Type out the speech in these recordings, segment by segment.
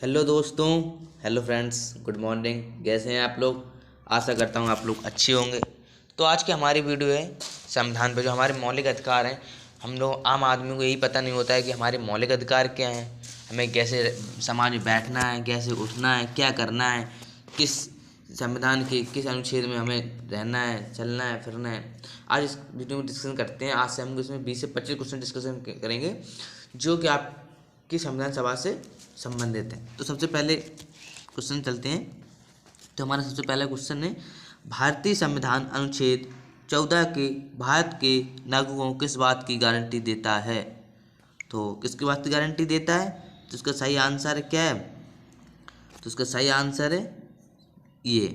Hello दोस्तों। Hello friends, good morning. कैसे हैं आप लोग? आशा करता हूँ आप लोग अच्छे होंगे। तो आज की हमारी वीडियो है संविधान पे, जो हमारे मौलिक अधिकार हैं। हम लोग आम आदमी को यही पता नहीं होता है कि हमारे मौलिक अधिकार क्या हैं, हमें कैसे समाज में बैठना है, कैसे उठना है, क्या करना है, किस संविधान के किस अनुच्छेद में हमें रहना है, चलना है, फिरना है। आज इस वीडियो में डिस्कशन करते हैं। आज से हम इसमें 20 से 25 क्वेश्चन डिस्कशन करेंगे, जो कि आपकी संविधान सभा से संबंधित है। तो सबसे पहले क्वेश्चन चलते हैं। तो हमारा सबसे पहला क्वेश्चन है, भारतीय संविधान अनुच्छेद 14 के भारत के नागरिकों को किस बात की गारंटी देता है? तो किसकी बात की गारंटी देता है? तो इसका सही आंसर क्या है? तो इसका सही आंसर है ये,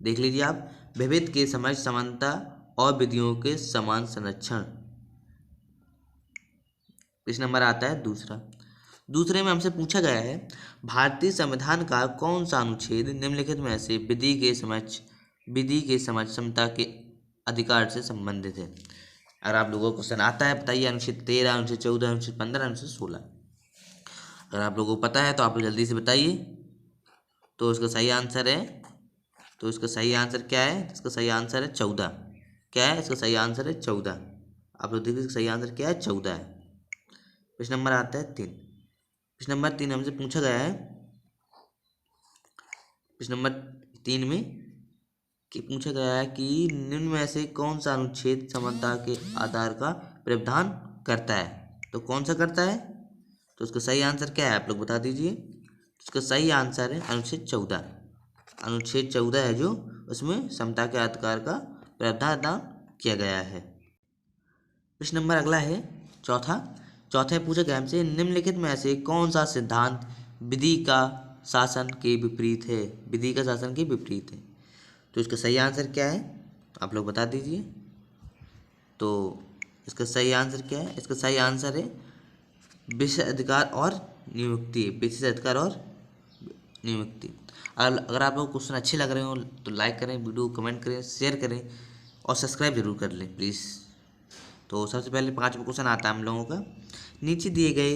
देख लीजिए आप, विविध के समझ समानता और विधियों के समान संरक्षण। इस नंबर आता है दूसरा। दूसरे में हमसे पूछा गया है, भारतीय संविधान का कौन सा अनुच्छेद निम्नलिखित में से विधि के समझ समता के अधिकार से संबंधित है? अगर आप लोगों को क्वेश्चन आता है बताइए, अनुच्छेद 13, अनुच्छेद 14, अनुच्छेद 15, अनुच्छेद 16। अगर आप लोगों को पता है तो आप लोग जल्दी से बताइए। तो इसका सही आंसर है, तो इसका सही आंसर क्या है? इसका सही आंसर है 14। क्या है इसका सही आंसर है? 14। आप लोग देखिए, इसका सही आंसर क्या है? 14 है। क्वेश्चन नंबर आता है 3। क्वेश्चन नंबर 3 हमसे पूछा गया है, क्वेश्चन नंबर 3 में कि पूछा गया है कि निम्न में से कौन सा अनुच्छेद समानता के आधार का प्रावधान करता है? तो कौन सा करता है? तो उसका सही आंसर क्या है? आप लोग बता दीजिए। उसका सही आंसर है अनुच्छेद 14। अनुच्छेद 14 है जो उसमें समता के अधिकार का प्रावधान किया गया है। प्रश्न नंबर अगला है चौथा। चौथे में पूछा गया हमसे, निम्नलिखित में से कौन सा सिद्धांत विधि का शासन के विपरीत है? विधि का शासन के विपरीत है। तो इसका सही आंसर क्या है? आप लोग बता दीजिए। तो इसका सही आंसर क्या है? इसका सही आंसर है विशेष अधिकार और नियुक्ति। विशेष अधिकार और नियुक्ति। अगर आप लोग क्वेश्चन अच्छे लग रहे हो तो लाइक करें, वीडियो को कमेंट करें, शेयर करें और सब्सक्राइब जरूर कर लें प्लीज़। तो सबसे पहले 5वां क्वेश्चन आता है हम लोगों का, नीचे दिए गए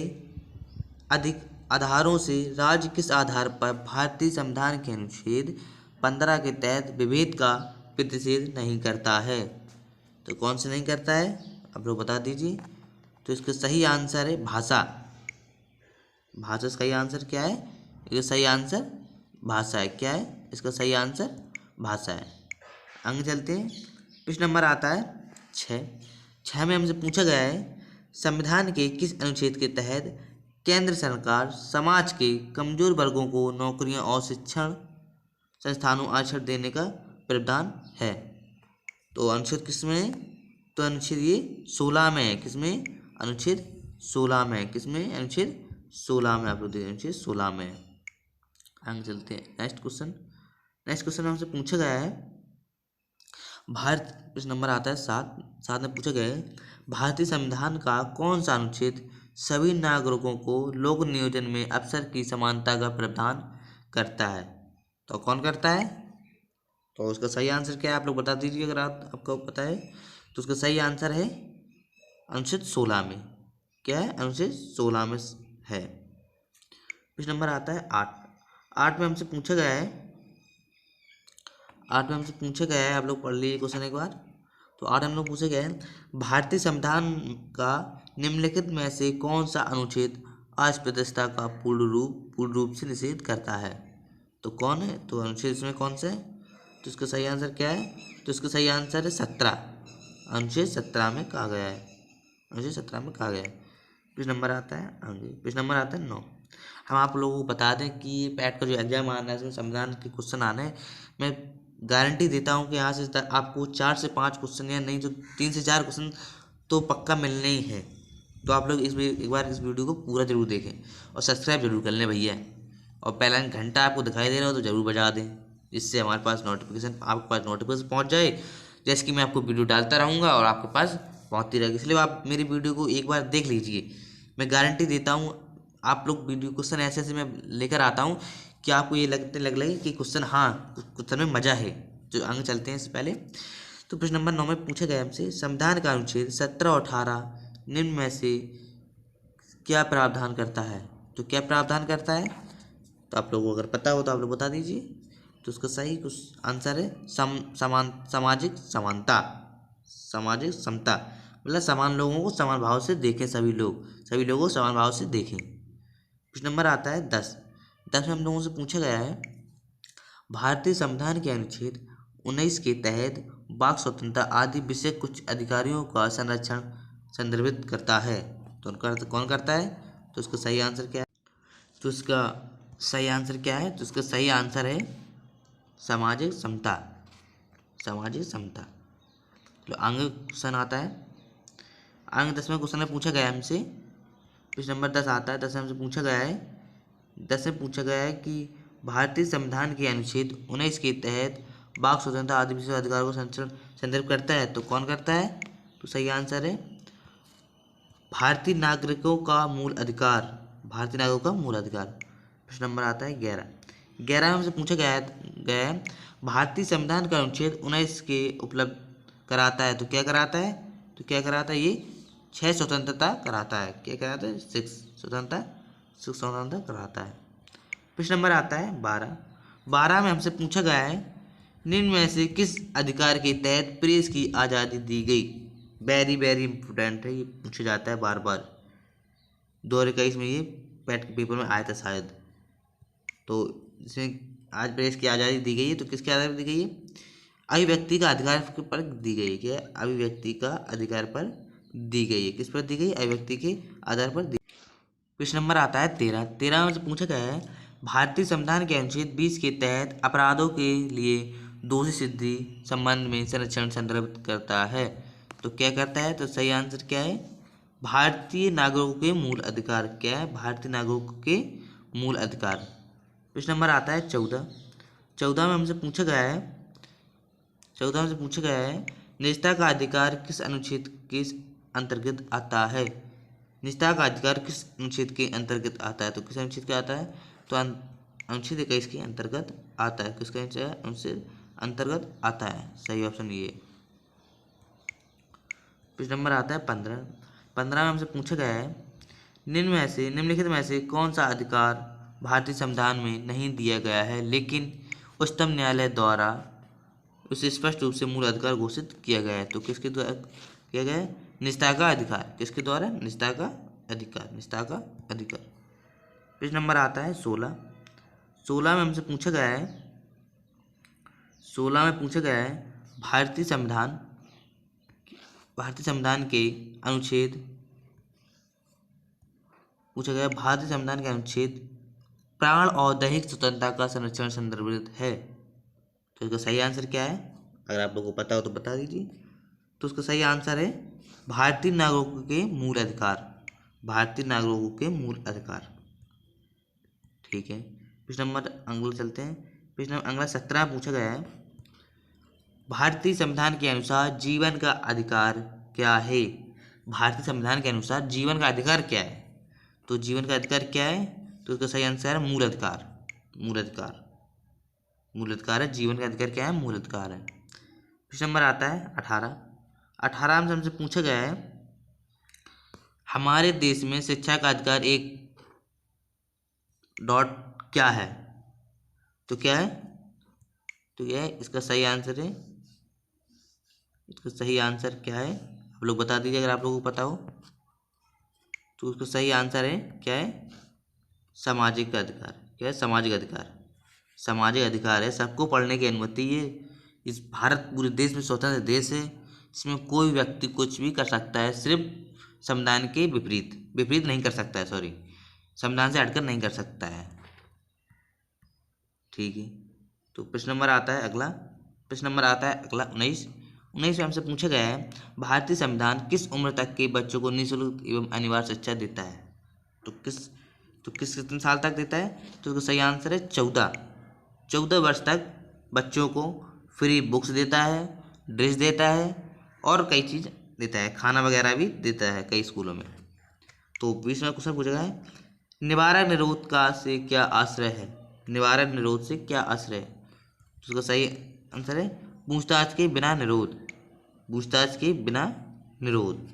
अधिक आधारों से राज्य किस आधार पर भारतीय संविधान के अनुच्छेद 15 के तहत विभेद का प्रतिषेध नहीं करता है? तो कौन से नहीं करता है? आप लोग बता दीजिए। तो इसका सही आंसर है भाषा। भाषा सही आंसर क्या है? इसका सही आंसर भाषा है। क्या है इसका सही आंसर? भाषा है। आगे चलते हैं। प्रश्न नंबर आता है 6 में हमसे पूछा गया है, संविधान के किस अनुच्छेद के तहत केंद्र सरकार समाज के कमजोर वर्गों को नौकरियां और शिक्षण संस्थानों आरक्षण देने का प्रावधान है? तो अनुच्छेद किसमें है? तो अनुच्छेद ये 16 में है। किसमें? अनुच्छेद 16 में है। किसमें? अनुच्छेद 16 में। आप लोग देखिए, अनुच्छेद 16 में है। आगे चलते हैं। नेक्स्ट क्वेश्चन हमसे पूछा गया है, प्रश्न नंबर आता है 7 में पूछा गया है, भारतीय संविधान का कौन सा अनुच्छेद सभी नागरिकों को लोक नियोजन में अवसर की समानता का प्रावधान करता है? तो कौन करता है? तो उसका सही आंसर क्या है? आप लोग बता दीजिए अगर आपको पता है। तो उसका सही आंसर है अनुच्छेद 16 में। क्या है? अनुच्छेद 16 में है। प्रश्न नंबर आता है 8 में हमसे पूछा गया है, आप लोग पढ़ लीजिए क्वेश्चन एक बार। तो 8 में हम लोग पूछा गया है, भारतीय संविधान का निम्नलिखित में से कौन सा अनुच्छेद अस्पृश्यता का पूर्ण रूप से निषेध करता है? तो कौन है? तो अनुच्छेद इसमें कौन सा है? तो इसका सही आंसर क्या है? तो इसका सही आंसर है 17। अनुच्छेद 17 में कहा गया है। अनुच्छेद 17 में कहा गया है। पेज नंबर आता है आगे। पेज नंबर आता है 9। हम आप लोगों को बता दें कि ये पैट का जो एग्जाम आना है इसमें संविधान के क्वेश्चन आने हैं। मैं गारंटी देता हूँ कि यहाँ से आपको 4 से 5 क्वेश्चन, या नहीं तो 3 से 4 क्वेश्चन तो पक्का मिलने ही है। तो आप लोग एक बार इस वीडियो को पूरा जरूर देखें और सब्सक्राइब जरूर कर लें भैया। और पहला घंटा आपको दिखाई दे रहा हो तो ज़रूर बजा दें, जिससे हमारे पास आपके पास नोटिफिकेशन पहुँच जाए। जैसे कि मैं आपको वीडियो डालता रहूँगा और आपके पास पहुँचती रहेगी। इसलिए आप मेरी वीडियो को एक बार देख लीजिए। मैं गारंटी देता हूँ आप लोग वीडियो क्वेश्चन ऐसे मैं लेकर आता हूँ कि आपको ये लगे कि क्वेश्चन, हाँ क्वेश्चन में मज़ा है। जो आगे चलते हैं इससे पहले, तो प्रश्न नंबर 9 में पूछा गया हमसे, संविधान का अनुच्छेद 17 और 18 निम्न में से क्या प्रावधान करता है? तो क्या प्रावधान करता है? तो आप लोगों को अगर पता हो तो आप लोग बता दीजिए। तो उसका सही कुछ आंसर है सामाजिक समानता, सामाजिक समता, मतलब समान लोगों को समान भाव से देखें, सभी लोगों को समान भाव से देखें। कुछ नंबर आता है 10। 10 में हम लोगों से पूछा गया है भारतीय संविधान के अनुच्छेद 19 के तहत वाक स्वतंत्रता आदि विषय कुछ अधिकारियों का संरक्षण संदर्भित करता है। तो उनका अर्थ कौन करता है? तो उसका सही आंसर क्या है? तो उसका सही आंसर क्या है? तो उसका सही आंसर है सामाजिक समता, सामाजिक समता। तो आगे क्वेश्चन आता है, आगे 10वें क्वेश्चन में पूछा गया है हमसे, पेज नंबर 10 आता है। 10 में हमसे पूछा गया है, 10 में पूछा गया है कि भारतीय संविधान के अनुच्छेद 19 के तहत वाक स्वतंत्रता आदि विषय अधिकार को संदर्भ करता है। तो कौन करता है? तो सही आंसर है भारतीय नागरिकों का मूल अधिकार, भारतीय नागरिकों का मूल अधिकार। प्रश्न नंबर आता है 11। 11 में हमसे पूछा गया है भारतीय संविधान का अनुच्छेद 19 के उपलब्ध कराता है। तो क्या कराता है? तो क्या कराता है? ये 6 स्वतंत्रता कराता है। क्या कराता है? 6 स्वतंत्रता कराता है। प्रश्न नंबर आता है 12। 12 में हमसे पूछा गया है निम्न में से किस अधिकार के तहत प्रेस की आज़ादी दी गई? वेरी वेरी इंपॉर्टेंट है, ये पूछा जाता है बार बार। 2021 में ये पैट के पेपर में आया था शायद। तो इसमें आज प्रेस की आज़ादी दी गई है, तो किसके आधार पर दी गई है? अभिव्यक्ति का अधिकार पर दी गई है। क्या? अभिव्यक्ति का अधिकार पर दी गई है। किस पर दी गई? अभिव्यक्ति के आधार पर दी। प्रश्न नंबर आता है 13। 13 में से पूछा गया है भारतीय संविधान के अनुच्छेद 20 के तहत अपराधों के लिए दोषी सिद्धि संबंध में संरक्षण संदर्भित करता है। तो क्या करता है? तो सही आंसर क्या है? भारतीय नागरिकों के मूल अधिकार। क्या है? भारतीय नागरिकों के मूल अधिकार। प्रश्न नंबर आता है 14। 14 में हमसे पूछा गया है, 14 में से पूछा गया है निजता का अधिकार किस अनुच्छेद के अंतर्गत आता है? निजता का अधिकार किस अनुच्छेद के अंतर्गत आता है? तो किस अनुच्छेद के आता है? तो अनुच्छेद 21 के अंतर्गत आता है। किसके अनुच्छेद अंतर्गत आता है? सही ऑप्शन ये। पेज नंबर आता है 15। 15 में हमसे पूछा गया है निम्नलिखित में से कौन सा अधिकार भारतीय संविधान में नहीं दिया गया है लेकिन उच्चतम न्यायालय द्वारा उसे स्पष्ट रूप से मूल अधिकार घोषित किया गया है? तो किसके द्वारा किया गया है? निजता का अधिकार। किसके द्वारा? निजता का अधिकार, निजता का अधिकार। पेज नंबर आता है 16। 16 में हमसे पूछा गया है, 16 में पूछा गया है भारतीय संविधान के अनुच्छेद पूछा गया भारतीय संविधान के अनुच्छेद प्राण और दैहिक स्वतंत्रता का संरक्षण संदर्भित है। तो इसका सही आंसर क्या है? अगर आप लोगों को पता हो तो बता दीजिए। तो उसका सही आंसर है भारतीय नागरिकों के मूल अधिकार, भारतीय नागरिकों के मूल अधिकार। ठीक है, प्रश्न नंबर अगला चलते हैं। प्रश्न अगला 17 पूछा गया है भारतीय संविधान के अनुसार जीवन का अधिकार क्या है? भारतीय संविधान के अनुसार जीवन का अधिकार क्या है? तो जीवन का अधिकार क्या है? तो उसका सही आंसर है मूल अधिकार, मूल अधिकार, मूल अधिकार है। जीवन का अधिकार क्या है? मूल अधिकार है। प्रश्न नंबर आता है 18। 18 में हमसे पूछा गया है हमारे देश में शिक्षा का अधिकार एक डॉट क्या है? तो क्या है? तो क्या है? इसका सही आंसर है, इसका सही आंसर क्या है? आप लोग बता दीजिए अगर आप लोगों को पता हो। तो उसका सही आंसर है क्या है? सामाजिक अधिकार। क्या है? सामाजिक अधिकार, सामाजिक अधिकार है। सबको पढ़ने की अनुमति है। इस भारत पूरे देश में स्वतंत्र देश है, इसमें कोई व्यक्ति कुछ भी कर सकता है, सिर्फ संविधान के विपरीत नहीं कर सकता है, सॉरी, संविधान से हटकर नहीं कर सकता है। ठीक है, तो प्रश्न नंबर आता है अगला, प्रश्न नंबर आता है अगला 19। 19 में हमसे पूछा गया है भारतीय संविधान किस उम्र तक के बच्चों को निःशुल्क एवं अनिवार्य शिक्षा देता है? तो किस कितने साल तक देता है? तो उसका सही आंसर है 14 वर्ष तक बच्चों को फ्री बुक्स देता है, ड्रेस देता है और कई चीज़ देता है, खाना वगैरह भी देता है कई स्कूलों में। तो 20 में क्वेश्चन पूछा गया है निवारक निरोध का से क्या आश्रय है? निवारक निरोध से क्या आश्रय है? तो उसका सही आंसर है पूछताछ के बिना निरोध, पूछताछ के बिना निरोध।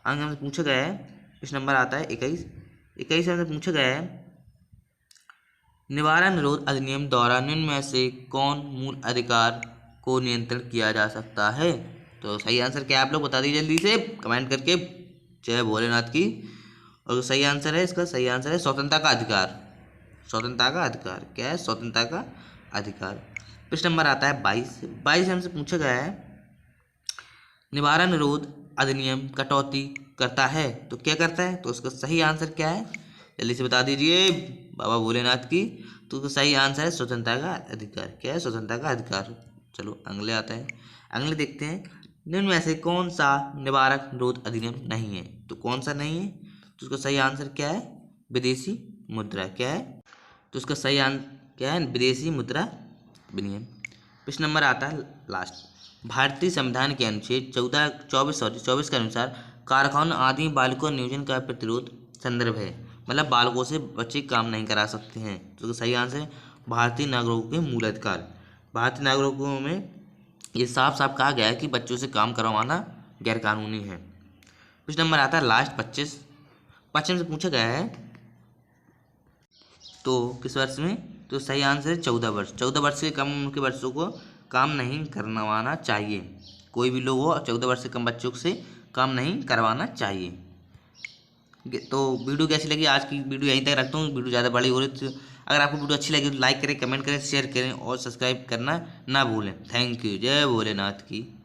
आगे हमसे पूछा गया है, इस नंबर आता है 21। 21 में हमसे पूछा गया है निवारण निरोध अधिनियम द्वारा निम्न में से कौन मूल अधिकार को नियंत्रण किया जा सकता है? तो सही आंसर क्या है आप लोग बता दीजिए जल्दी से कमेंट करके। जय भोलेनाथ की। और जो सही आंसर है इसका सही आंसर है स्वतंत्रता का अधिकार। स्वतंत्रता का अधिकार क्या है? स्वतंत्रता का अधिकार। प्रश्न नंबर आता है 22 हमसे पूछा गया है निवारण निरोध अधिनियम कटौती करता है तो क्या करता है? तो उसका सही आंसर क्या है जल्दी से बता दीजिए बाबा भोलेनाथ की। तो उसका सही आंसर है स्वतंत्रता का अधिकार। क्या है? स्वतंत्रता का अधिकार। चलो अगले आता है, अगले देखते हैं निम्न में से कौन सा निवारक निरोध अधिनियम नहीं है? तो कौन सा नहीं है? तो उसका सही आंसर क्या है? विदेशी मुद्रा। क्या है? तो उसका सही आंसर क्या है? विदेशी मुद्रा विनिमय। प्रश्न नंबर आता है लास्ट, भारतीय संविधान के अनुच्छेद 24 के अनुसार कारखानों आदि बालकों नियोजन का प्रतिरोध संदर्भ है। मतलब बालकों से बच्चे काम नहीं करा सकते हैं। तो उसका सही आंसर है भारतीय नागरिकों के मूल अधिकार। भारतीय नागरिकों में ये साफ साफ कहा गया है कि बच्चों से काम करवाना गैरकानूनी है। प्रश्न नंबर आता है लास्ट 25 से पूछा गया है तो किस वर्ष में? तो सही आंसर है 14 वर्ष। 14 वर्ष से कम उम्र के बच्चों को काम नहीं करवाना चाहिए। कोई भी लोग हो 14 वर्ष से कम बच्चों से काम नहीं करवाना चाहिए। तो वीडियो कैसी लगी? आज की वीडियो यहीं तक रखता हूँ, वीडियो ज़्यादा बड़ी हो रही तो अगर आपको वीडियो अच्छी लगी तो लाइक करें, कमेंट करें, शेयर करें और सब्सक्राइब करना ना भूलें। Thank you. जय भोलेनाथ की।